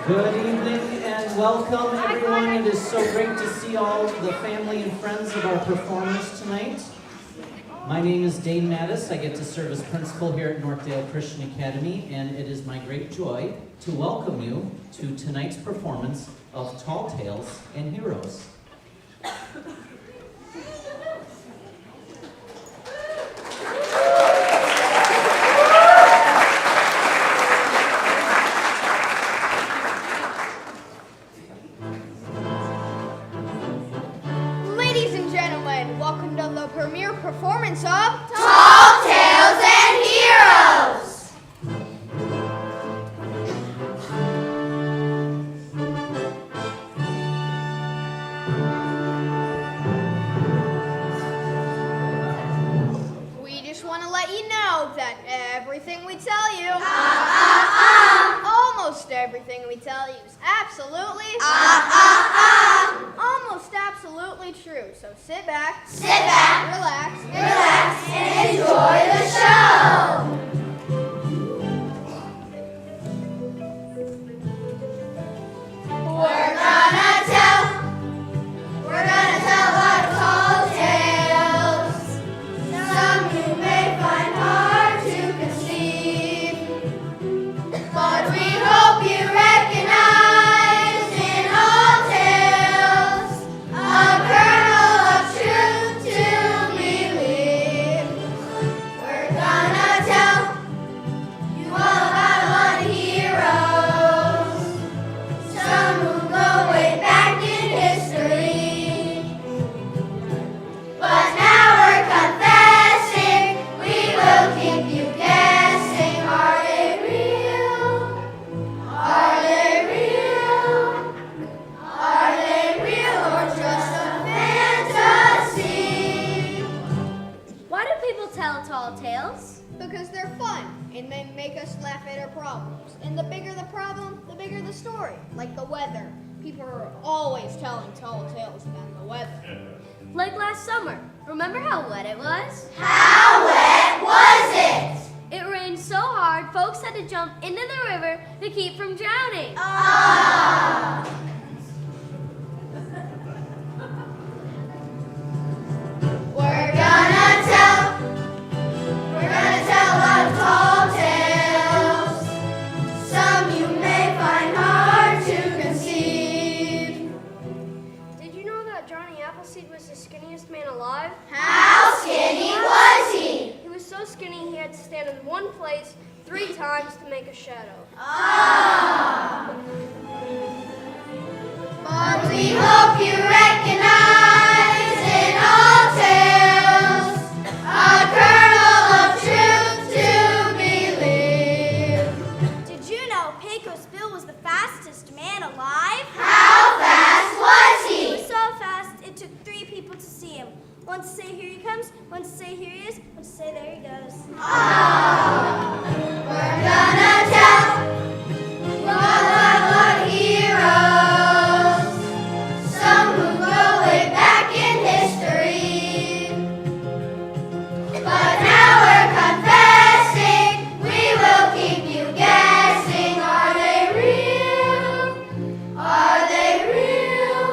Good evening and welcome everyone. It is so great to see all the family and friends of our performers tonight. My name is Dane Mattis. I get to serve as principal here at Northdale Christian Academy, and it is my great joy to welcome you to tonight's performance of Tall Tales and Heroes. Performance of Tall Tales and Heroes. We just want to let you know that everything we tell you, almost everything we tell you is absolutely, almost absolutely true. So sit back, relax, and enjoy the show. We're gonna tell a lot of tall tales. Some you may find hard to conceive, but we hope you recognize in all tales a kernel of truth to believe. We're gonna tell you all about a lot of heroes, some who go way back in history. But now we're confessing, we will keep you guessing. Are they real? Are they real? Are they real or just a fantasy? Why do people tell tall tales? Because they're fun, and they make us laugh at our problems. And the bigger the problem, the bigger the story. Like the weather. People are always telling tall tales about the weather. Like last summer. Remember how wet it was? How wet was it? It rained so hard, folks had to jump into the river to keep from drowning. We're gonna tell a lot of tall tales. Some you may find hard to conceive. Did you know that Johnny Appleseed was the skinniest man alive? How skinny was he? He was so skinny he had to stand in one place 3 times to make a shadow. But we hope you recognize in all tales a kernel of truth to believe. Did you know Pecos Bill was the fastest man alive? How fast was He he? was so fast it took 3 people to see him. One to say here he comes, one to say here he is, one to say there he goes. We're gonna tell a lot of heroes, some who go way back in history. But now we're confessing, we will keep you guessing. Are they real? Are they real?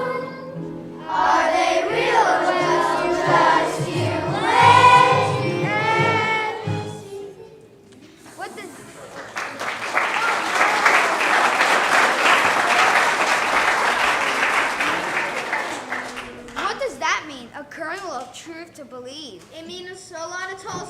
Are they real or just you wait and see? What does that mean? A kernel of truth to believe. It means a lot of tall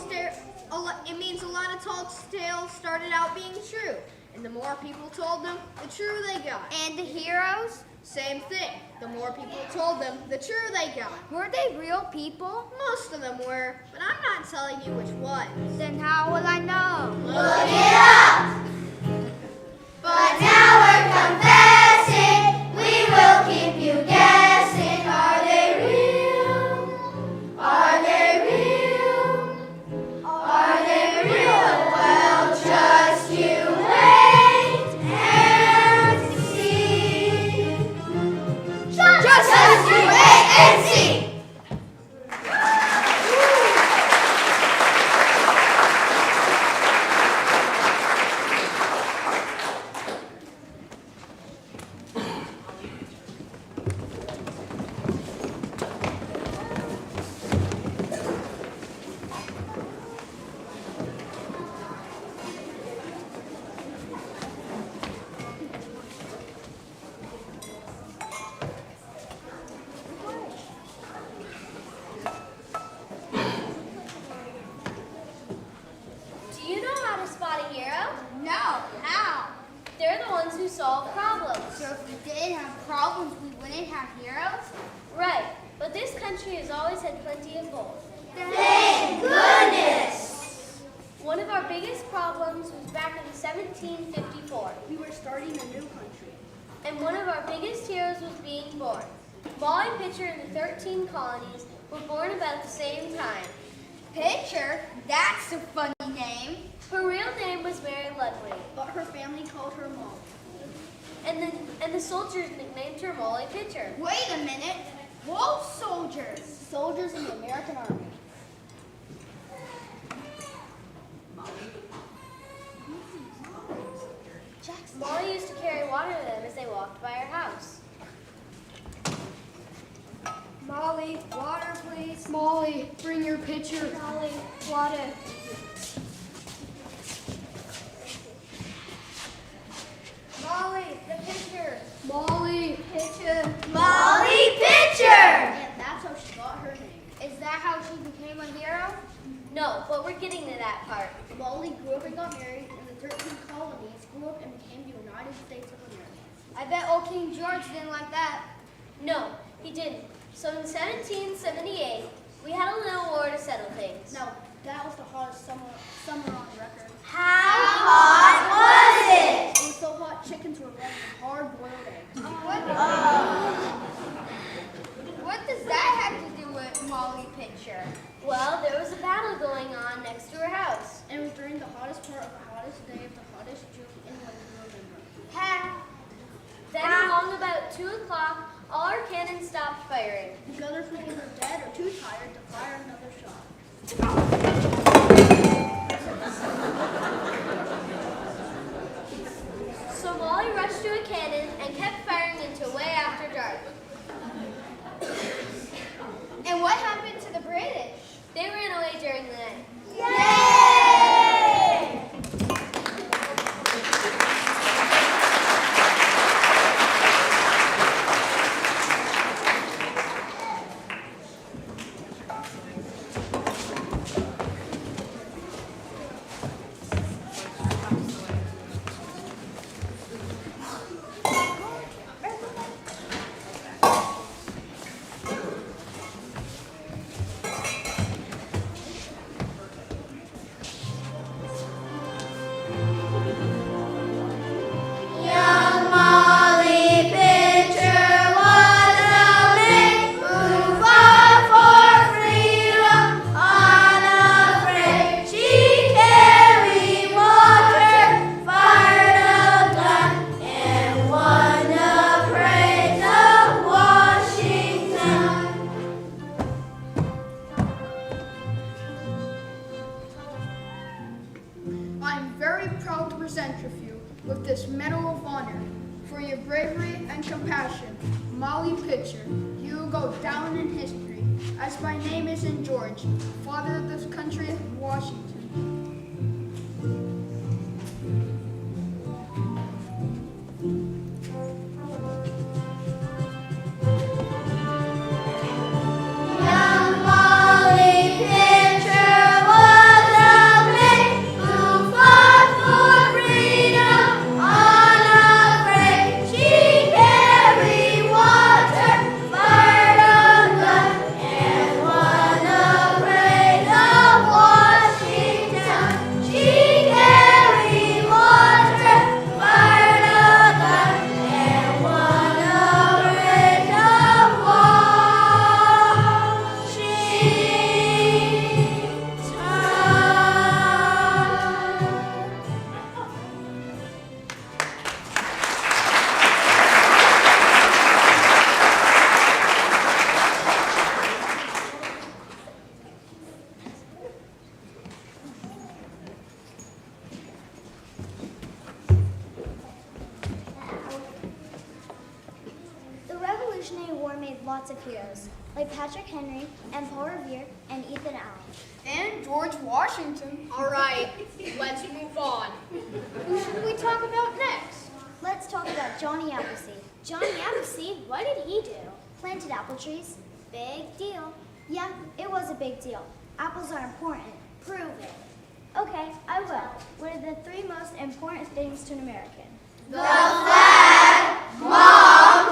tales started out being true, and the more people told them, the truer they got. And the heroes? Same thing. The more people told them, the truer they got. Were they real people? Most of them were, but I'm not telling you which ones. Then how will I know? Look it up! But now we're confessing, we will keep you guessing. Are they real? Are they real? Are they real? Well, just you wait and see. Just you wait and see. didn't have problems, we wouldn't have heroes. Right, but this country has always had plenty of both. Thank goodness! One of our biggest problems was back in 1754. We were starting a new country. And one of our biggest heroes was being born. Molly Pitcher and the 13 colonies were born about the same time. Pitcher? That's a funny name. Her real name was Mary Ludwig, But her family called her Molly. and the soldiers nicknamed her Molly Pitcher. Wait a minute. Whoa, soldiers! Soldiers in the American Army. Molly used to carry water to them as they walked by her house. Molly, water, please. Molly, bring your pitcher. Molly, water. Molly, the pitcher. Molly, Pitcher. Molly Pitcher! And that's how she got her name. Is that how she became a hero? No, but we're getting to that part. Molly grew up and got married, and the 13 colonies grew up and became the United States of America. I bet old King George didn't like that. No, he didn't. So in 1778, we had a little war to settle things. No, that was the hottest summer on record. How hot was it? It was so hot, chickens were laying hard-boiled eggs. What does that have to do with Molly Pitcher? Well, there was a battle going on next to her house. And it was during the hottest part of the hottest day of the hottest June in November. Then along about 2 o'clock, all our cannons stopped firing. The gunners were either dead or too tired to fire another shot. So Molly rushed to a cannon and kept firing until way after dark. And what happened to the British? They ran away during the night. Yay! I'm very proud to present you with this Medal of Honor for your bravery and compassion. Molly Pitcher, you will go down in history as my name is in George, father of this country, Washington. Lots of heroes, like Patrick Henry and Paul Revere and Ethan Allen. And George Washington. All right, let's move on. Who should we talk about next? Let's talk about Johnny Appleseed. Johnny Appleseed? What did he do? Planted apple trees. Big deal. Yeah, it was a big deal. Apples are important. Prove it. Okay, I will. What are the 3 most important things to an American? The flag, mom,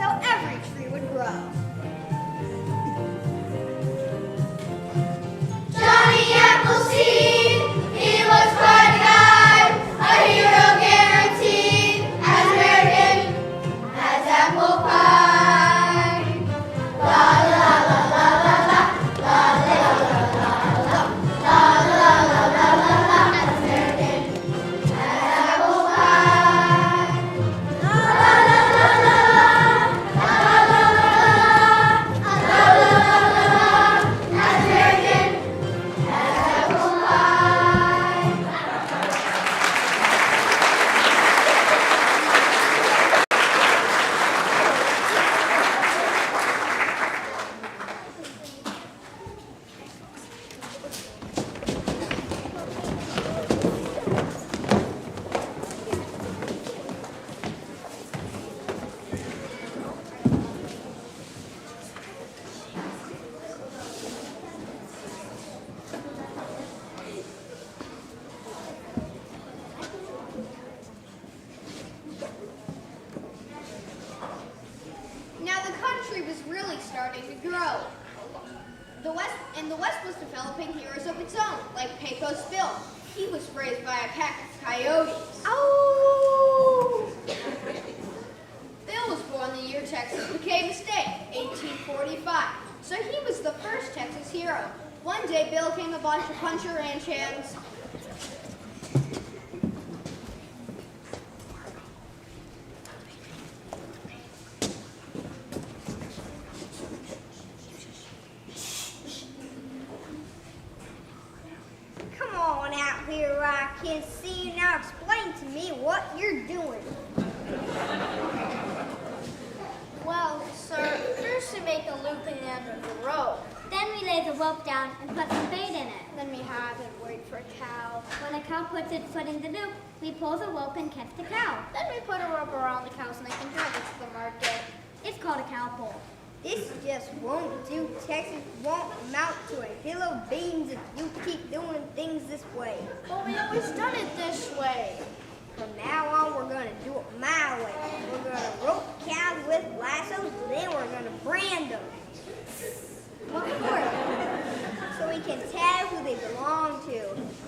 so every tree would grow. Johnny Appleseed, he was quite a guy, a hero guaranteed, as American as apple pie. La la la la la la, la la la la la, la la la la la la, as American as apple pie. La la la la la la, la la la la la, la la la la la, as American as apple pie. Now the country was really starting to grow. The West was developing heroes of its own, like Pecos Bill. He was raised by a pack of coyotes. Oh! Bill was born the year Texas became a state, 1845. So he was the first Texas hero. One day, Bill came a bunch of puncher ranch hands. Come on out here where I can see you. Now explain to me what you're doing. Well, sir, first we make a loop in the end of the rope. Then we lay the rope down and put some bait in it. Then we have it wait for a cow. When a cow puts its foot in the loop, we pull the rope and catch the cow. Then we put a rope around the cow's neck and drive it to the market. It's called a cow pole. This just won't do. Texas won't amount to a hill of beans if you keep doing things this way. But we always done it this way. From now on, we're going to do it my way. We're going to rope cows with lassos, then we're going to brand them. What for? So we can tell who they belong to.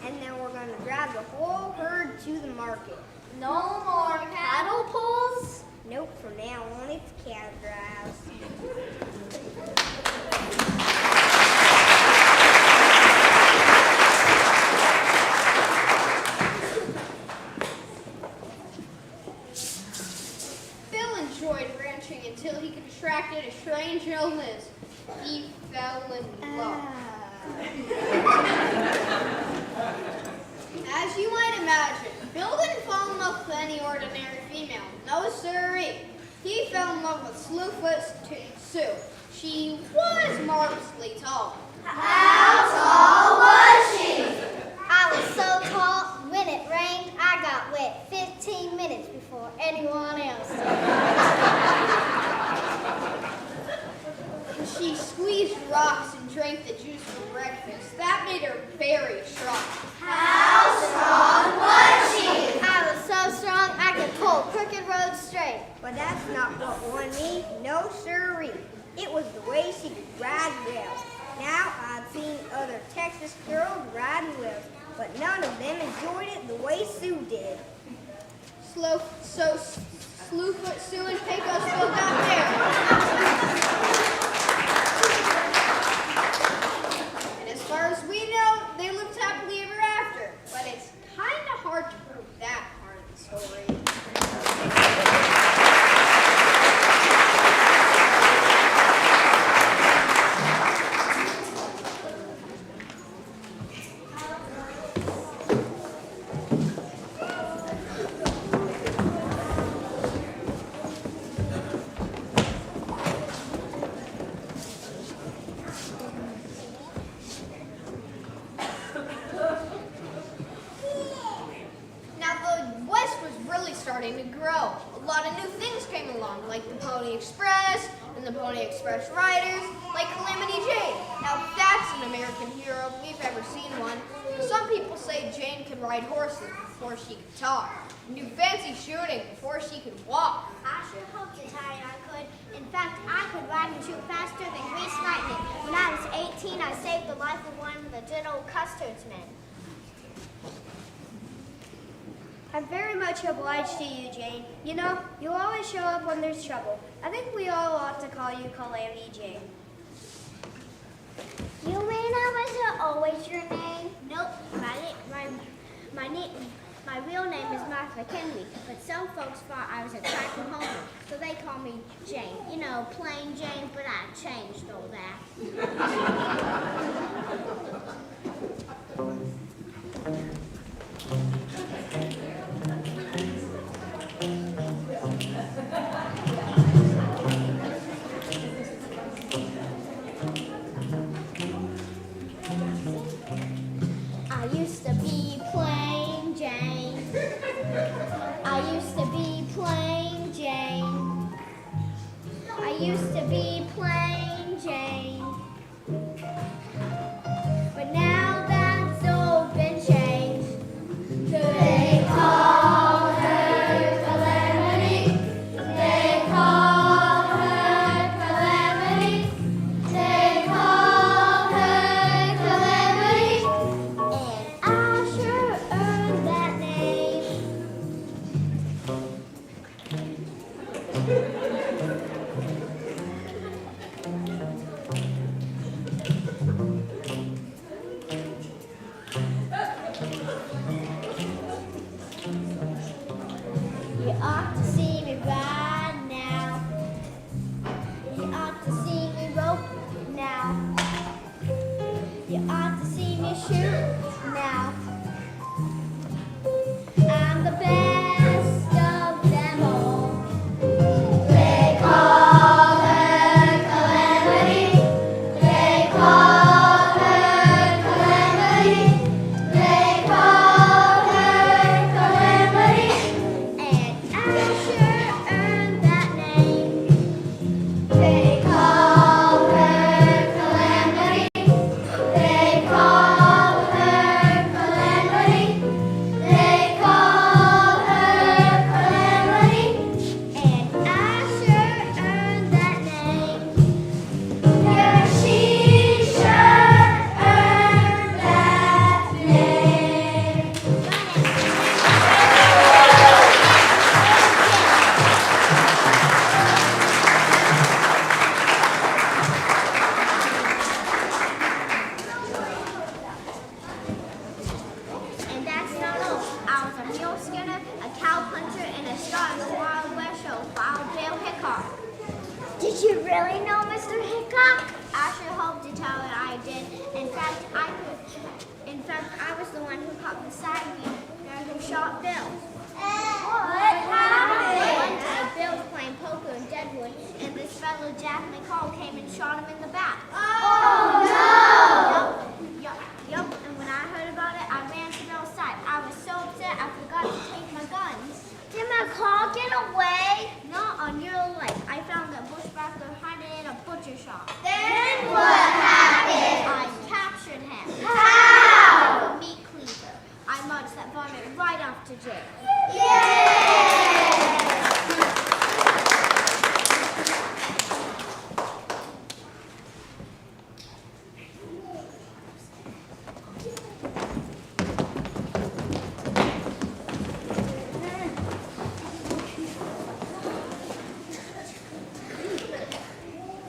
And then we're going to drive the whole herd to the market. No more cattle pulls? Nope, from now on, it's cow drives. Phil enjoyed ranching until he contracted a strange illness. He fell in love. As you might imagine, Bill didn't fall in love with any ordinary female. No sirree. He fell in love with Slewfoot Sue. She was marvelously tall. How tall was she? I was so tall, when it rained, I got wet 15 minutes before anyone else did. She squeezed rocks and drank the juice for breakfast. That made her very strong. How strong was she? I was so strong, I could pull crooked roads straight. But that's not what won me. No sirree. It was the way she could ride wells. Now, I've seen other Texas girls riding wells, but none of them enjoyed it the way Sue did. So Slewfoot Sue and Pecos Bill got married. And as far as we know, they lived happily ever after. But it's kind of hard to prove that part of the story. Now the West was really grow. A lot of new things came along, like the Pony Express and the Pony Express Riders, like Calamity Jane. Now that's an American hero if we've ever seen one. Some people say Jane could ride horses before she could talk, and do fancy shooting before she could walk. I sure hope to tell you I could. In fact, I could ride and shoot faster than greased lightning. When I was 18, I saved the life of one of the good old Custard's men. I'm very much obliged to you, Jane. You know, you always show up when there's trouble. I think we all ought to call you Calamity Jane. You mean that was always your name? Nope, my real name is Martha McKinley, but some folks thought I was a trifle homer, so they call me Jane. You know, plain Jane, but I changed all that. I used to be plain Jane. I used to be plain Jane. I used to be plain Jane. But now that's all been changed. They call her Calamity. They call her Calamity. They call her Calamity. And I sure earned that name. You ought to see me ride now. You ought to see me rope now. You ought to see me shoot now. I'm the best of them all. They call her Calamity. They call her Calamity. They call her Calamity. And I sure earned that name. They call her Calamity. They call her Calamity. They call her Calamity. And I sure earned that name. Yeah, she sure earned that name. And that's not all. I was a mule skinner, a cow puncher, and a star in the Wild West show, Wild Bill Hickok. Did you really know Mr. Hickok? I sure hope to tell it I did. In fact, I was the one who caught the side wheel who shot Bill. What happened? One time, Bill was playing poker in Deadwood, and this fellow Jack McCall came and shot him in the back. Oh no! Yup. And when I heard about it, I ran to Bill's side. I was so upset I forgot to take my guns. Did McCall get away? Not on your life. I found a bushwhacker hiding in a butcher shop. Then what happened? I captured him. How? Like a meat cleaver. I marched that varmint right off to jail. Yay!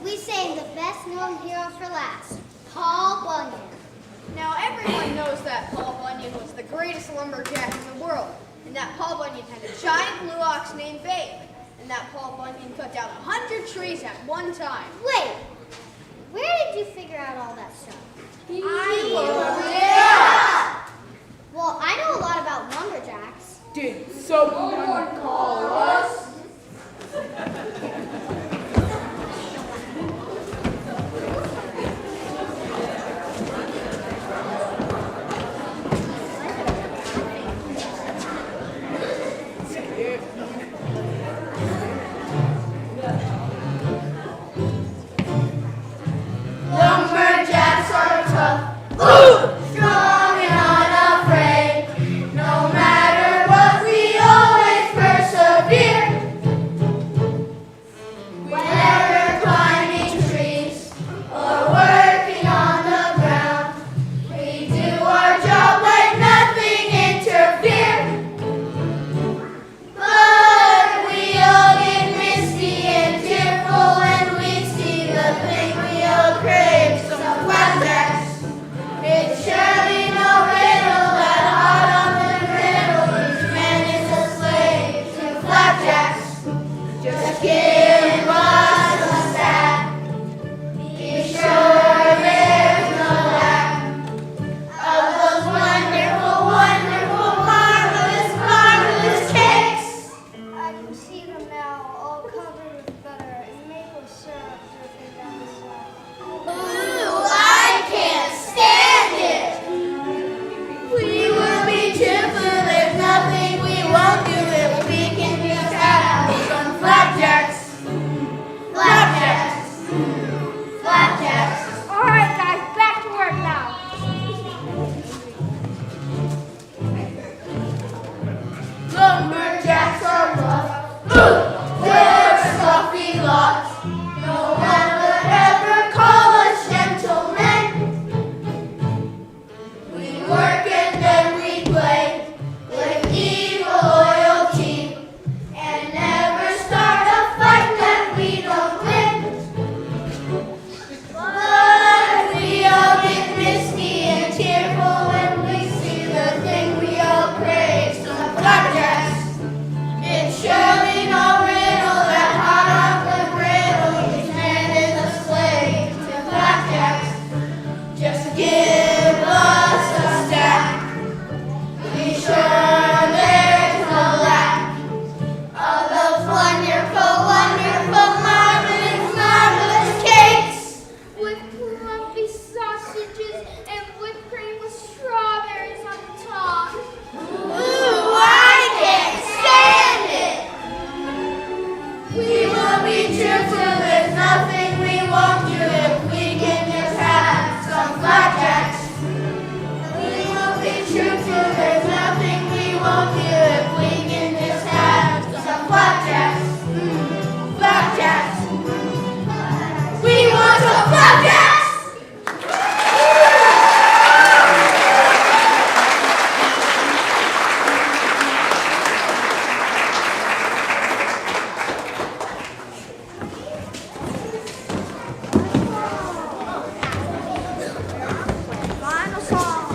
We saved the best known hero for last, Paul Bunyan. Now everyone knows that Paul Bunyan was the greatest lumberjack in the world, and that Paul Bunyan had a giant blue ox named Babe, and that Paul Bunyan cut down 100 trees at one time. Wait, where did you figure out all that stuff? Well, I know a lot about lumberjacks. Did someone call us? see them now, all covered with butter and maple syrup dripping down the side. Ooh, I can't stand it! We will be cheerful, there's nothing we won't do if we can just have some flapjacks. Flapjacks. Flapjacks. All right, guys, back to work now. Lumberjacks are rough. They're stuffy lots. No one would ever call us gentlemen. We work and then we play with evil loyalty and never start a fight that we don't win. But we all get misty and tearful when we see the thing we all crave, some flapjacks. It's surely no riddle that hot off the griddle each man is a slave to flapjacks. Just give us a stack. Be sure there's no lack of those wonderful, wonderful, marvelous, marvelous cakes. With fluffy sausages and whipped cream with strawberries on the top. Ooh, I can't stand it! We will be truthful, there's nothing we won't do if we can just have some flapjacks. We will be truthful, there's nothing we won't do if we can just have some flapjacks. Flapjacks. We want some flapjacks! Final song.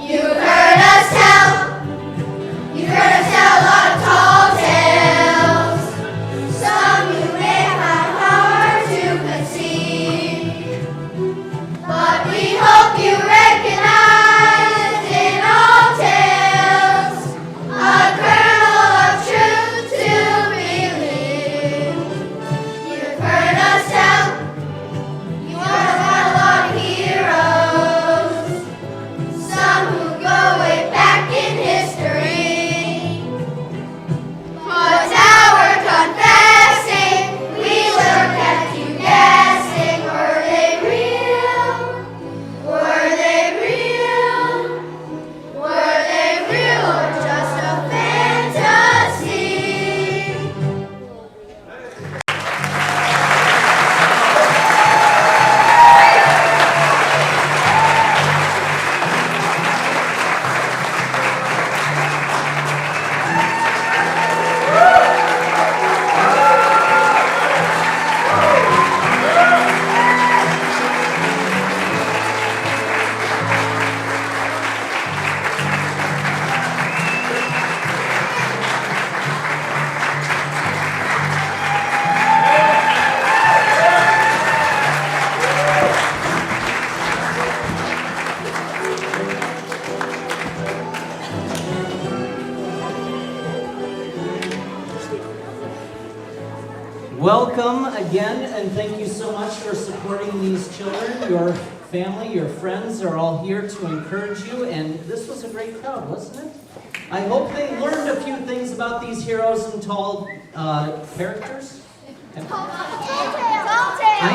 You've heard us tell a lot of tall tales. Some you may find hard to conceive, but we hope you recognize in all tales a kernel of truth to believe. You've heard us tell, you have had a lot of heroes. Some who go way back in history. But now we're confessing, we will catch you guessing. Were they real? Were they real? Were they real or just a fantasy? Welcome again, and thank you so much for supporting these children. Your family, your friends are all here to encourage you, and this was a great crowd, wasn't it? I hope they learned a few things about these heroes and tall characters. I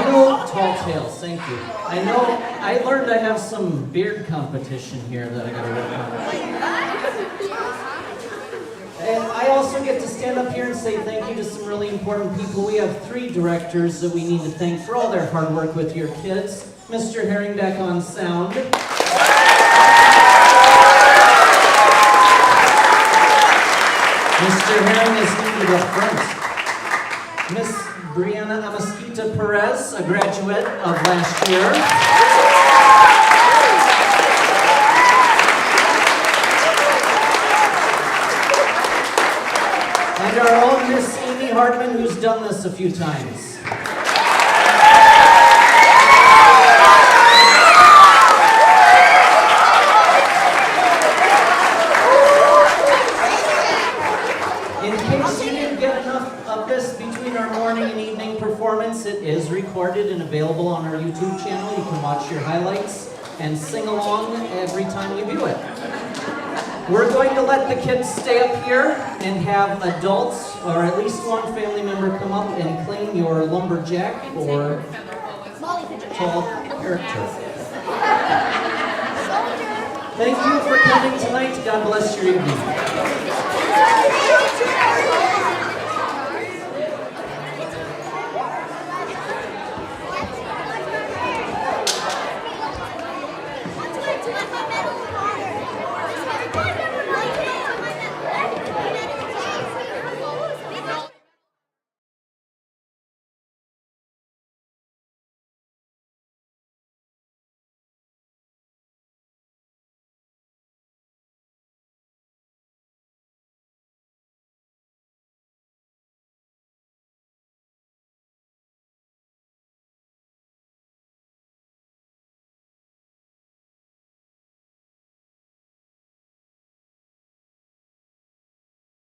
know tall tales, thank you. I learned I have some beard competition here that I gotta work on. And I also get to stand up here and say thank you to some really important people. We have 3 directors that we need to thank for all their hard work with your kids. Mr. Herringbeck on sound. Mr. Herring is needed up front. Miss Brianna Amasquita Perez, a graduate of last year. Hartman, who's done this a few times. In case you didn't get enough of this between our morning and evening performance, it is recorded and available on our YouTube channel. You can watch your highlights and sing along every time you view it. We're going to let the kids stay up here and have adults, or at least one family member, come up and claim your lumberjack or tall character. Thank you for coming tonight. God bless your evening.